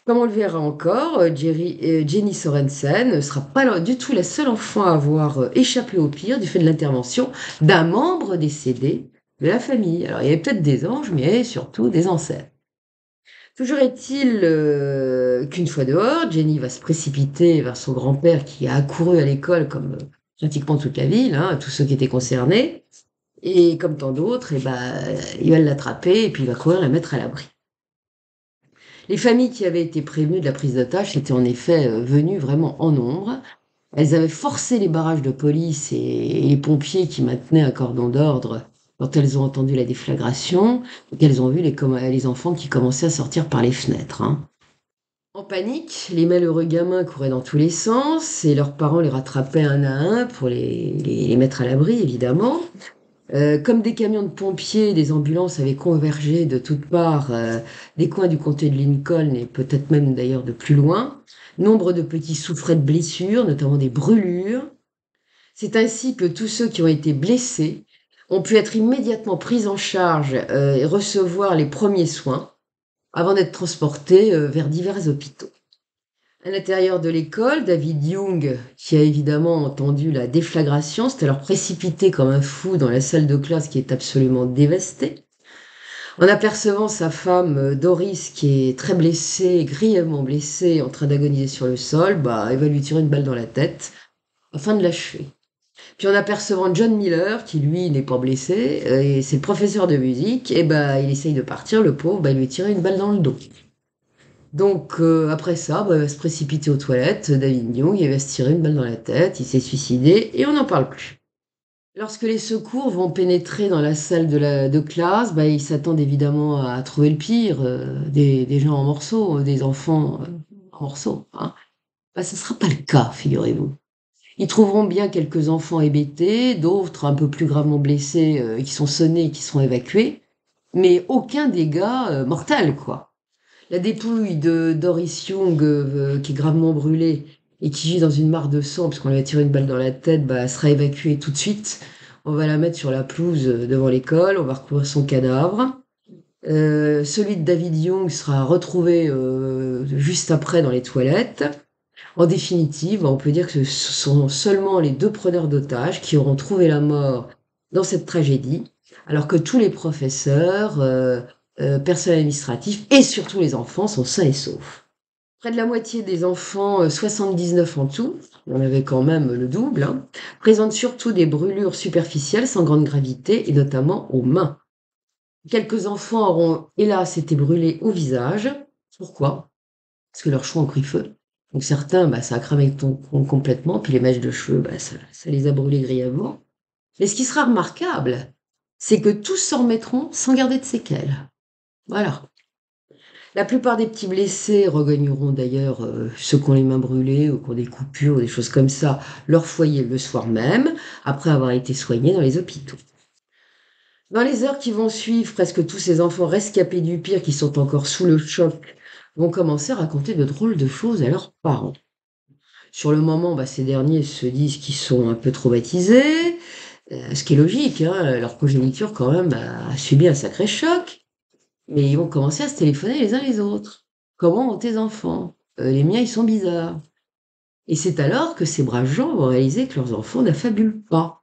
Comme on le verra encore, Jenny Sorensen ne sera pas du tout la seule enfant à avoir échappé au pire du fait de l'intervention d'un membre décédé de la famille. Alors, il y avait peut-être des anges, mais surtout des ancêtres. Toujours est-il qu'une fois dehors, Jenny va se précipiter vers son grand-père qui a accouru à l'école comme pratiquement toute la ville, hein, tous ceux qui étaient concernés. Et comme tant d'autres, eh ben, il va l'attraper et puis il va courir la mettre à l'abri. Les familles qui avaient été prévenues de la prise d'otage étaient en effet venues vraiment en nombre. Elles avaient forcé les barrages de police et les pompiers qui maintenaient un cordon d'ordre quand elles ont entendu la déflagration et qu'elles ont vu les enfants qui commençaient à sortir par les fenêtres, hein. En panique, les malheureux gamins couraient dans tous les sens et leurs parents les rattrapaient un à un pour les mettre à l'abri, évidemment. Comme des camions de pompiers, des ambulances avaient convergé de toutes parts des coins du comté de Lincoln et peut-être même d'ailleurs de plus loin. Nombre de petits souffraient de blessures, notamment des brûlures. C'est ainsi que tous ceux qui ont été blessés ont pu être immédiatement pris en charge et recevoir les premiers soins avant d'être transportés vers divers hôpitaux. À l'intérieur de l'école, David Young, qui a évidemment entendu la déflagration, s'est alors précipité comme un fou dans la salle de classe qui est absolument dévastée. En apercevant sa femme Doris, qui est très blessée, grièvement blessée, en train d'agoniser sur le sol, bah, il va lui tirer une balle dans la tête afin de l'achever. Puis en apercevant John Miller, qui lui n'est pas blessé, et c'est le professeur de musique, et bah, il essaye de partir, le pauvre, bah, il lui tire une balle dans le dos. Donc après ça, bah, il va se précipiter aux toilettes, David Young, il va se tirer une balle dans la tête, il s'est suicidé et on n'en parle plus. Lorsque les secours vont pénétrer dans la salle de classe, bah, ils s'attendent évidemment à trouver le pire, des gens en morceaux, des enfants en morceaux, hein. Bah, ce ne sera pas le cas, figurez-vous. Ils trouveront bien quelques enfants hébétés, d'autres un peu plus gravement blessés, qui sont sonnés et qui seront évacués, mais aucun dégât mortel, quoi. La dépouille de Doris Young, qui est gravement brûlée et qui gît dans une mare de sang puisqu'on lui a tiré une balle dans la tête, bah, sera évacuée tout de suite. On va la mettre sur la pelouse devant l'école, on va recouvrir son cadavre. Celui de David Young sera retrouvé juste après dans les toilettes. En définitive, on peut dire que ce sont seulement les deux preneurs d'otages qui auront trouvé la mort dans cette tragédie, alors que tous les professeurs, personnel administratif et surtout les enfants sont sains et saufs. Près de la moitié des enfants, 79 en tout, il y en avait quand même le double, hein, présentent surtout des brûlures superficielles sans grande gravité et notamment aux mains. Quelques enfants auront hélas été brûlés au visage. Pourquoi? Parce que leurs cheveux ont pris feu. Donc certains, bah, ça a cramé complètement, puis les mèches de cheveux, bah, ça les a brûlés grièvement. Mais ce qui sera remarquable, c'est que tous s'en remettront sans garder de séquelles. Voilà. La plupart des petits blessés regagneront d'ailleurs, ceux qui ont les mains brûlées ou qui ont des coupures ou des choses comme ça, leur foyer le soir même, après avoir été soignés dans les hôpitaux. Dans les heures qui vont suivre, presque tous ces enfants rescapés du pire qui sont encore sous le choc vont commencer à raconter de drôles de choses à leurs parents. Sur le moment, ces derniers se disent qu'ils sont un peu traumatisés, ce qui est logique, hein, leur progéniture quand même a subi un sacré choc, mais ils vont commencer à se téléphoner les uns les autres. «Comment vont tes enfants? Les miens, ils sont bizarres». Et c'est alors que ces braves gens vont réaliser que leurs enfants n'affabulent pas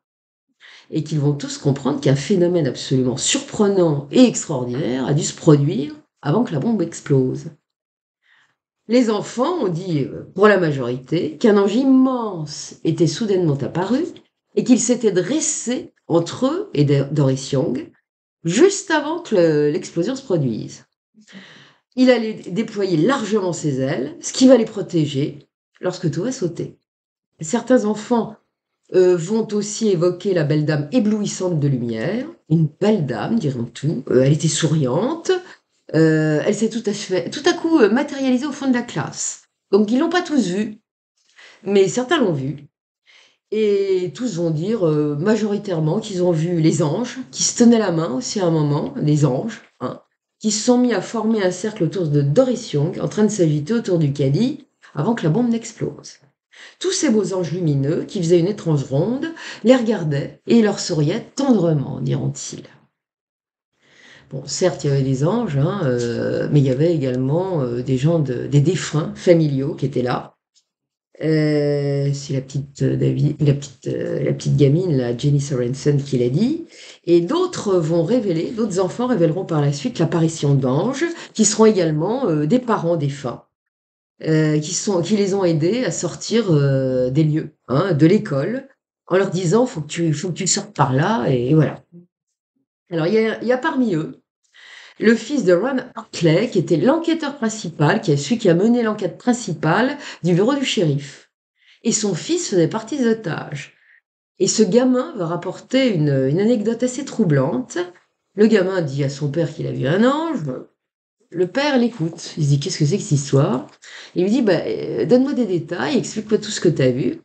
et qu'ils vont tous comprendre qu'un phénomène absolument surprenant et extraordinaire a dû se produire avant que la bombe explose. Les enfants ont dit, pour la majorité, qu'un ange immense était soudainement apparu et qu'il s'était dressé entre eux et Doris Young juste avant que l'explosion se produise. Il allait déployer largement ses ailes, ce qui va les protéger lorsque tout va sauter. Certains enfants vont aussi évoquer la belle dame éblouissante de lumière, une belle dame, dirons-nous. Elle était souriante, elle s'est tout à coup matérialisée au fond de la classe. Donc ils l'ont pas tous vue, mais certains l'ont vue. Et tous vont dire majoritairement qu'ils ont vu les anges, qui se tenaient la main aussi à un moment, les anges, hein, qui se sont mis à former un cercle autour de Doris Young, en train de s'agiter autour du caddie, avant que la bombe n'explose. Tous ces beaux anges lumineux, qui faisaient une étrange ronde, les regardaient et leur souriaient tendrement, diront-ils. Bon, certes, il y avait des anges, hein, mais il y avait également des gens, des défunts familiaux qui étaient là. C'est la petite gamine, la Jenny Sorensen, qui l'a dit. Et d'autres enfants révéleront par la suite l'apparition d'anges, qui seront également des parents défunts, qui les ont aidés à sortir des lieux, hein, de l'école, en leur disant faut que tu sortes par là, et voilà. Alors, il y a parmi eux le fils de Ron Hartley, qui était l'enquêteur principal, celui qui a mené l'enquête principale du bureau du shérif. Et son fils faisait partie des otages. Et ce gamin va rapporter une anecdote assez troublante. Le gamin dit à son père qu'il a vu un ange. Le père l'écoute. Il se dit, qu'est-ce que c'est que cette histoire? Il lui dit, donne-moi des détails, explique-moi tout ce que tu as vu.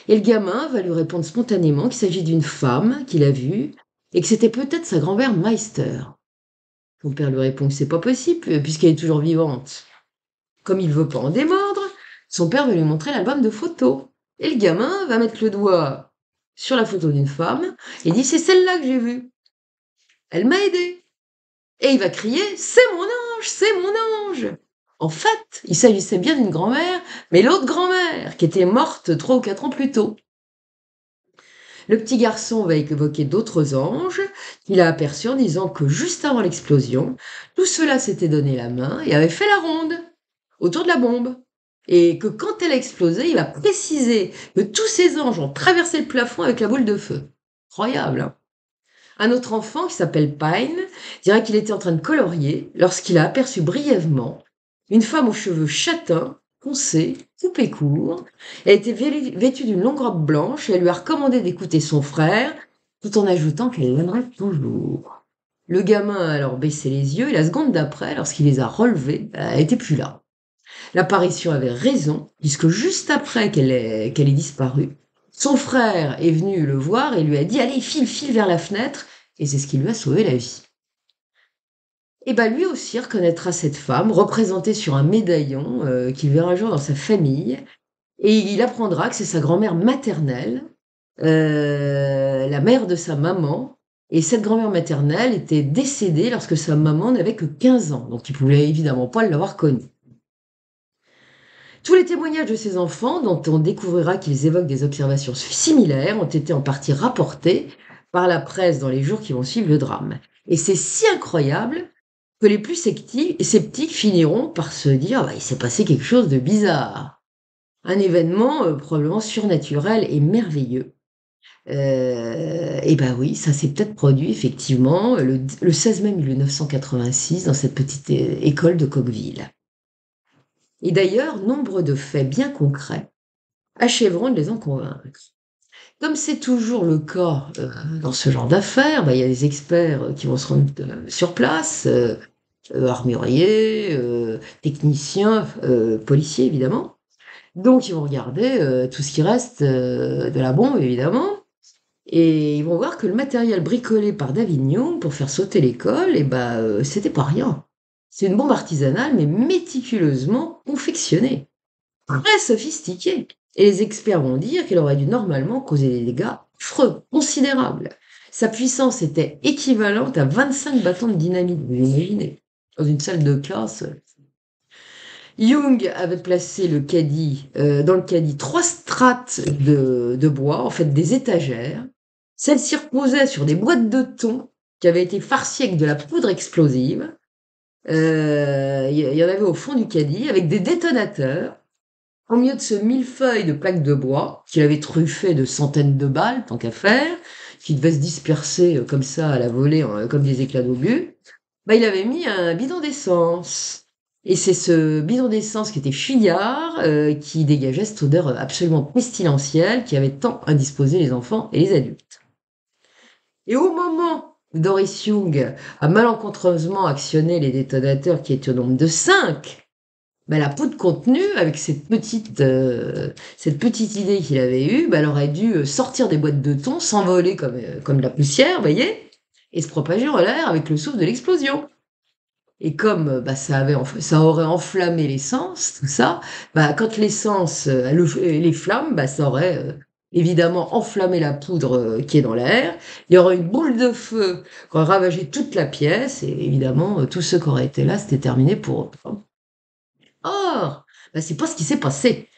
Et le gamin va lui répondre spontanément qu'il s'agit d'une femme qu'il a vue et que c'était peut-être sa grand-mère Meister. Son père lui répond que c'est pas possible puisqu'elle est toujours vivante. Comme il veut pas en démordre, son père va lui montrer l'album de photos. Et le gamin va mettre le doigt sur la photo d'une femme et dit, c'est celle-là que j'ai vue. Elle m'a aidé. Et il va crier, c'est mon ange, c'est mon ange. En fait, il s'agissait bien d'une grand-mère, mais l'autre grand-mère, qui était morte 3 ou 4 ans plus tôt. Le petit garçon va évoquer d'autres anges qu'il a aperçus en disant que juste avant l'explosion, tout cela s'était donné la main et avait fait la ronde autour de la bombe. Et que quand elle a explosé, il va préciser que tous ces anges ont traversé le plafond avec la boule de feu. Incroyable, hein? Un autre enfant, qui s'appelle Pine, dira qu'il était en train de colorier lorsqu'il a aperçu brièvement une femme aux cheveux châtains, foncés, coupés courts. Elle était vêtue d'une longue robe blanche et elle lui a recommandé d'écouter son frère, tout en ajoutant qu'elle l'aimerait toujours. Le gamin a alors baissé les yeux et la seconde d'après, lorsqu'il les a relevés, elle n'était plus là. L'apparition avait raison, puisque juste après qu'elle ait disparu, son frère est venu le voir et lui a dit: «Allez, file, file vers la fenêtre», et c'est ce qui lui a sauvé la vie. Et lui aussi reconnaîtra cette femme, représentée sur un médaillon, qu'il verra un jour dans sa famille, et il apprendra que c'est sa grand-mère maternelle, la mère de sa maman, et cette grand-mère maternelle était décédée lorsque sa maman n'avait que 15 ans, donc il pouvait évidemment pas l'avoir connue. Tous les témoignages de ces enfants, dont on découvrira qu'ils évoquent des observations similaires, ont été en partie rapportés par la presse dans les jours qui vont suivre le drame. Et c'est si incroyable que les plus sceptiques finiront par se dire il s'est passé quelque chose de bizarre. Un événement probablement surnaturel et merveilleux. Et oui, ça s'est peut-être produit effectivement le 16 mai 1986 dans cette petite école de Coqueville. Et d'ailleurs, nombre de faits bien concrets achèveront de les en convaincre. Comme c'est toujours le cas dans ce genre d'affaires, il y a des experts qui vont se rendre sur place, armuriers, techniciens, policiers évidemment. Donc ils vont regarder tout ce qui reste de la bombe évidemment, et ils vont voir que le matériel bricolé par David Young pour faire sauter l'école, c'était pas rien. C'est une bombe artisanale, mais méticuleusement confectionnée, très sophistiquée. Et les experts vont dire qu'elle aurait dû normalement causer des dégâts affreux, considérables. Sa puissance était équivalente à 25 bâtons de dynamite, vous imaginez, dans une salle de classe. Jung avait placé dans le caddie trois strates de bois, en fait des étagères. Celles-ci reposaient sur des boîtes de thon qui avaient été farcies avec de la poudre explosive. Il y en avait au fond du caddie avec des détonateurs. Au milieu de ce millefeuille de plaques de bois, qu'il avait truffé de centaines de balles, tant qu'à faire, qui devaient se disperser comme ça à la volée, comme des éclats d'obus, bah, il avait mis un bidon d'essence. Et c'est ce bidon d'essence qui était fuyard, qui dégageait cette odeur absolument pestilentielle qui avait tant indisposé les enfants et les adultes. Et au moment où Doris Young a malencontreusement actionné les détonateurs qui étaient au nombre de 5, bah, la poudre contenue, avec cette petite idée qu'il avait eue, bah, elle aurait dû sortir des boîtes de thon, s'envoler comme de la poussière, vous voyez, et se propager en l'air avec le souffle de l'explosion. Et comme bah, ça aurait enflammé l'essence, tout ça, bah, quand l'essence, les flammes, bah, ça aurait évidemment enflammé la poudre qui est dans l'air. Il y aurait une boule de feu qui aurait ravagé toute la pièce, et évidemment, tous ceux qui auraient été là, c'était terminé pour eux. Or, bah, c'est pas ce qui s'est passé.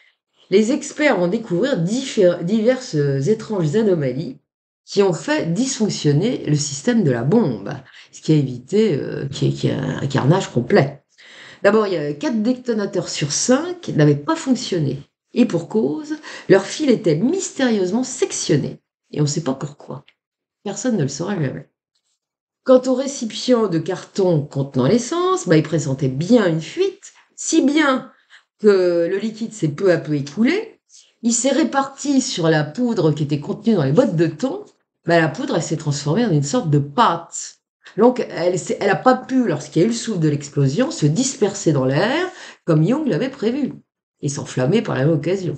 Les experts vont découvrir diverses étranges anomalies qui ont fait dysfonctionner le système de la bombe, ce qui a évité qu'il y ait un carnage complet. D'abord, il y a 4 détonateurs sur 5 n'avaient pas fonctionné. Et pour cause, leur fil était mystérieusement sectionné. Et on ne sait pas pourquoi. Personne ne le saura jamais. Quant au récipient de carton contenant l'essence, bah, il présentait bien une fuite, si bien que le liquide s'est peu à peu écoulé. Il s'est réparti sur la poudre qui était contenue dans les boîtes de thon. Bah, la poudre, elle s'est transformée en une sorte de pâte. Donc, elle n'a pas pu, lorsqu'il y a eu le souffle de l'explosion, se disperser dans l'air comme Young l'avait prévu et s'enflammer par la même occasion.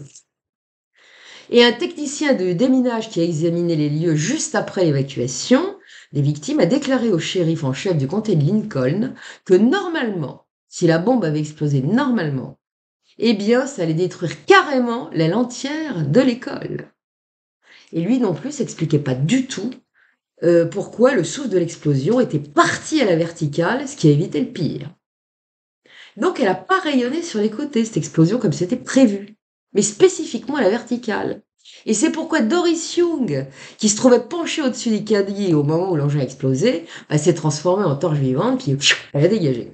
Et un technicien de déminage qui a examiné les lieux juste après l'évacuation des victimes a déclaré au shérif en chef du comté de Lincoln que normalement, si la bombe avait explosé normalement, eh bien, ça allait détruire carrément l'aile entière de l'école. Et lui non plus s'expliquait pas du tout pourquoi le souffle de l'explosion était parti à la verticale, ce qui a évité le pire. Donc, elle n'a pas rayonné sur les côtés, cette explosion, comme c'était prévu, mais spécifiquement à la verticale. Et c'est pourquoi Doris Young, qui se trouvait penchée au-dessus du caddie au moment où l'engin a explosé, s'est transformée en torche vivante, puis elle a dégagé.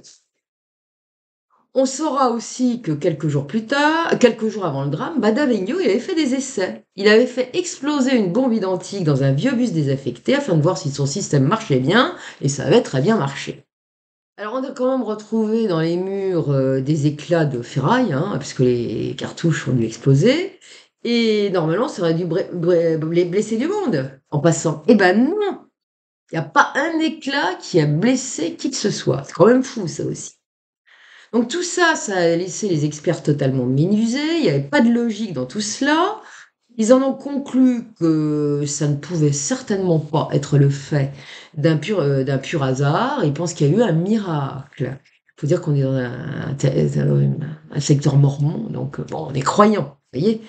On saura aussi que quelques jours avant le drame, Badavegno, il avait fait des essais. Il avait fait exploser une bombe identique dans un vieux bus désaffecté afin de voir si son système marchait bien, et ça avait très bien marché. Alors, on a quand même retrouvé dans les murs des éclats de ferraille, hein, puisque les cartouches ont dû exploser. Et normalement, ça aurait dû blesser du monde en passant. Eh ben non! Il n'y a pas un éclat qui a blessé qui que ce soit. C'est quand même fou, ça aussi. Donc tout ça, ça a laissé les experts totalement ménusés. Il n'y avait pas de logique dans tout cela. Ils en ont conclu que ça ne pouvait certainement pas être le fait d'un pur hasard. Ils pensent qu'il y a eu un miracle. Il faut dire qu'on est dans un secteur mormon, donc bon, on est croyants, vous voyez.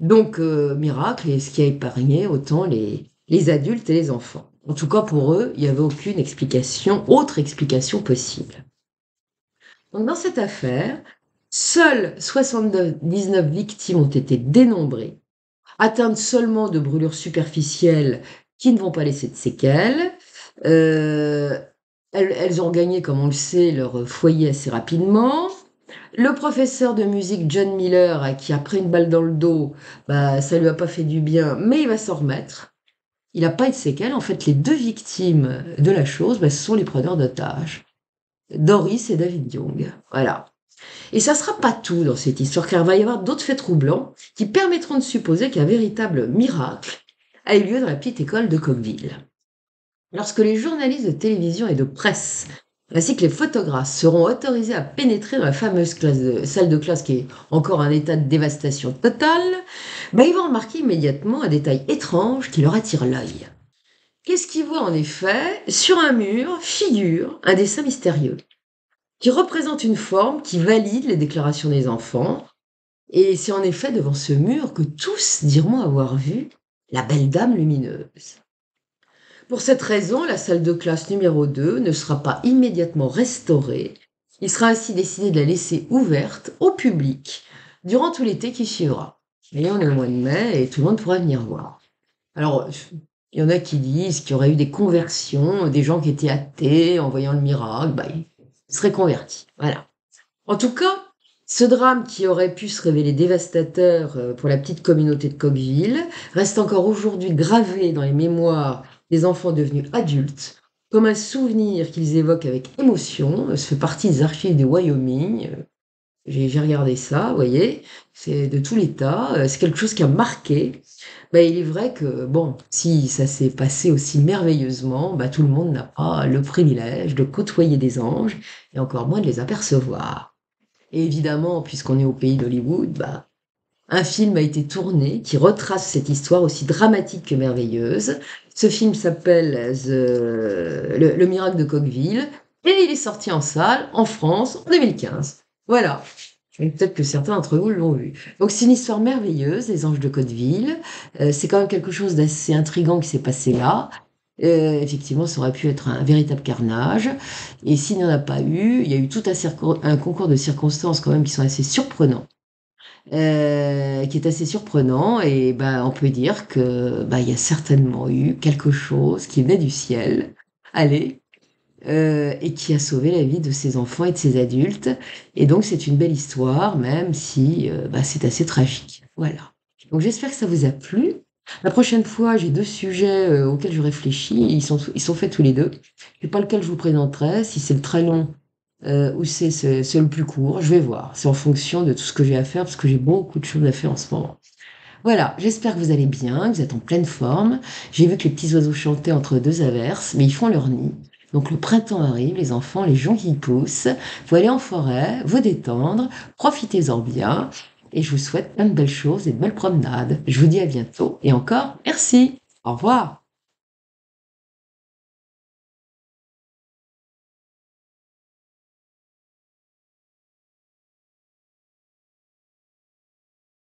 Donc, miracle, et ce qui a épargné autant les adultes et les enfants. En tout cas, pour eux, il n'y avait aucune autre explication possible. Donc, dans cette affaire, seules 79 victimes ont été dénombrées, atteintes seulement de brûlures superficielles qui ne vont pas laisser de séquelles. Euh, elles ont gagné, comme on le sait, leur foyer assez rapidement. Le professeur de musique John Miller, qui a pris une balle dans le dos, bah, ça lui a pas fait du bien, mais il va s'en remettre. Il n'a pas eu de séquelles. En fait, les 2 victimes de la chose, bah, ce sont les preneurs d'otages, Doris et David Young. Voilà. Et ça ne sera pas tout dans cette histoire, car il va y avoir d'autres faits troublants qui permettront de supposer qu'un véritable miracle a eu lieu dans la petite école de Coqueville. Lorsque les journalistes de télévision et de presse, ainsi que les photographes, seront autorisés à pénétrer dans la fameuse salle de classe qui est encore en état de dévastation totale, ils vont remarquer immédiatement un détail étrange qui leur attire l'œil. Qu'est-ce qu'ils voient en effet? Sur un mur figure un dessin mystérieux. qui représente une forme qui valide les déclarations des enfants. Et c'est en effet devant ce mur que tous diront avoir vu la belle dame lumineuse. Pour cette raison, la salle de classe numéro 2 ne sera pas immédiatement restaurée. Il sera ainsi décidé de la laisser ouverte au public durant tout l'été qui suivra. Et on est au mois de mai et tout le monde pourra venir voir. Alors, il y en a qui disent qu'il y aurait eu des conversions, des gens qui étaient athées en voyant le miracle, bah, ils seraient convertis. Voilà. En tout cas, ce drame qui aurait pu se révéler dévastateur pour la petite communauté de Coqueville reste encore aujourd'hui gravé dans les mémoires des enfants devenus adultes, comme un souvenir qu'ils évoquent avec émotion. Ça fait partie des archives du Wyoming. J'ai regardé ça, vous voyez, c'est de tout l'État. C'est quelque chose qui a marqué. Bah, il est vrai que, bon, si ça s'est passé aussi merveilleusement, bah, tout le monde n'a pas le privilège de côtoyer des anges et encore moins de les apercevoir. Et évidemment, puisqu'on est au pays d'Hollywood, bah, un film a été tourné qui retrace cette histoire aussi dramatique que merveilleuse. Ce film s'appelle Le miracle de Coqueville et il est sorti en salle en France en 2015. Voilà. Et peut-être que certains d'entre vous l'ont vu. Donc c'est une histoire merveilleuse, Les Anges de Coqueville. C'est quand même quelque chose d'assez intriguant qui s'est passé là. Effectivement, ça aurait pu être un véritable carnage. Et s'il n'y en a pas eu, il y a eu tout un concours de circonstances quand même qui sont assez surprenants, qui est assez surprenant. Et bah, on peut dire que bah, il y a certainement eu quelque chose qui venait du ciel, allez, et qui a sauvé la vie de ces enfants et de ces adultes. Et donc c'est une belle histoire, même si bah, c'est assez tragique. Voilà. Donc j'espère que ça vous a plu. La prochaine fois, j'ai 2 sujets, auxquels je réfléchis. Ils sont faits tous les 2. Je sais pas lequel je vous présenterai, si c'est le très long, ou c'est le plus court. Je vais voir. C'est en fonction de tout ce que j'ai à faire, parce que j'ai beaucoup de choses à faire en ce moment. Voilà, j'espère que vous allez bien, que vous êtes en pleine forme. J'ai vu que les petits oiseaux chantaient entre 2 averses, mais ils font leur nid. Donc le printemps arrive, les enfants, les gens qui poussent. Vous allez en forêt, vous détendre, profitez-en bien. Et je vous souhaite plein de belles choses et de belles promenades. Je vous dis à bientôt et encore merci. Au revoir.